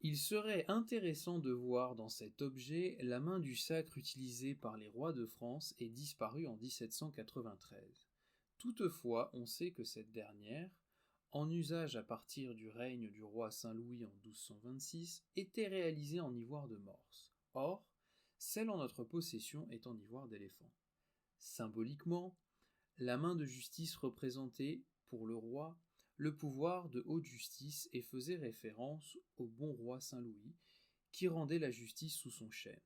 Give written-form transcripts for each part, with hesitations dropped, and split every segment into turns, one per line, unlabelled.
Il serait intéressant de voir dans cet objet la main du sacre utilisée par les rois de France et disparue en 1793. Toutefois, on sait que cette dernière, en usage à partir du règne du roi Saint-Louis en 1226, était réalisée en ivoire de morse. Or, celle en notre possession est en ivoire d'éléphant. Symboliquement, la main de justice représentait, pour le roi, le pouvoir de haute justice et faisait référence au bon roi Saint-Louis, qui rendait la justice sous son chêne.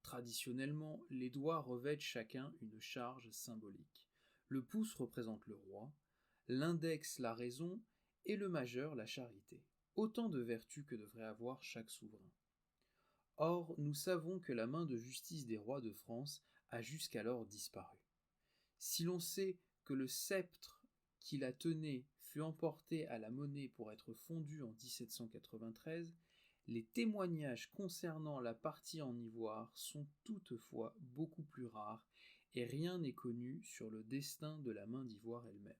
Traditionnellement, les doigts revêtent chacun une charge symbolique. Le pouce représente le roi, l'index la raison et le majeur la charité. Autant de vertus que devrait avoir chaque souverain. Or, nous savons que la main de justice des rois de France a jusqu'alors disparu. Si l'on sait que le sceptre qui la tenait fut emporté à la monnaie pour être fondu en 1793, les témoignages concernant la partie en ivoire sont toutefois beaucoup plus rares et rien n'est connu sur le destin de la main d'ivoire elle-même.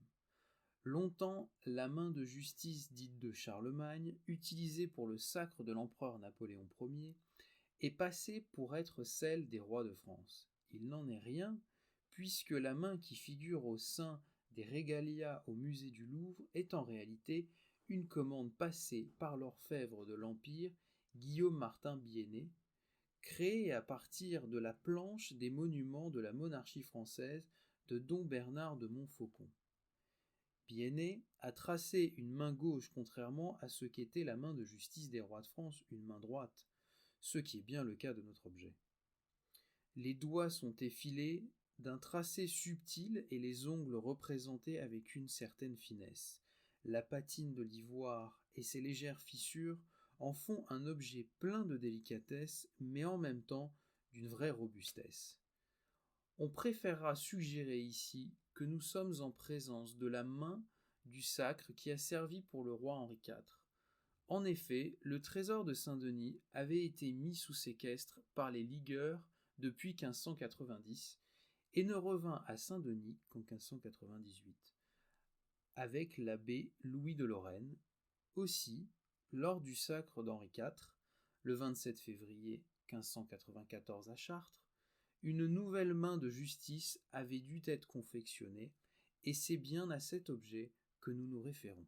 Longtemps, la main de justice dite de Charlemagne, utilisée pour le sacre de l'empereur Napoléon Ier, est passée pour être celle des rois de France. Il n'en est rien, puisque la main qui figure au sein des Regalia au musée du Louvre est en réalité une commande passée par l'orfèvre de l'Empire, Guillaume Martin Biennet, créée à partir de la planche des monuments de la monarchie française de Dom Bernard de Montfaucon. Biennet a tracé une main gauche contrairement à ce qu'était la main de justice des rois de France, une main droite, ce qui est bien le cas de notre objet. Les doigts sont effilés d'un tracé subtil et les ongles représentés avec une certaine finesse. La patine de l'ivoire et ses légères fissures en font un objet plein de délicatesse, mais en même temps d'une vraie robustesse. On préférera suggérer ici que nous sommes en présence de la main du sacre qui a servi pour le roi Henri IV. En effet, le trésor de Saint-Denis avait été mis sous séquestre par les ligueurs depuis 1590 et ne revint à Saint-Denis qu'en 1598, avec l'abbé Louis de Lorraine. Aussi, lors du sacre d'Henri IV, le 27 février 1594 à Chartres, une nouvelle main de justice avait dû être confectionnée, et c'est bien à cet objet que nous nous référons.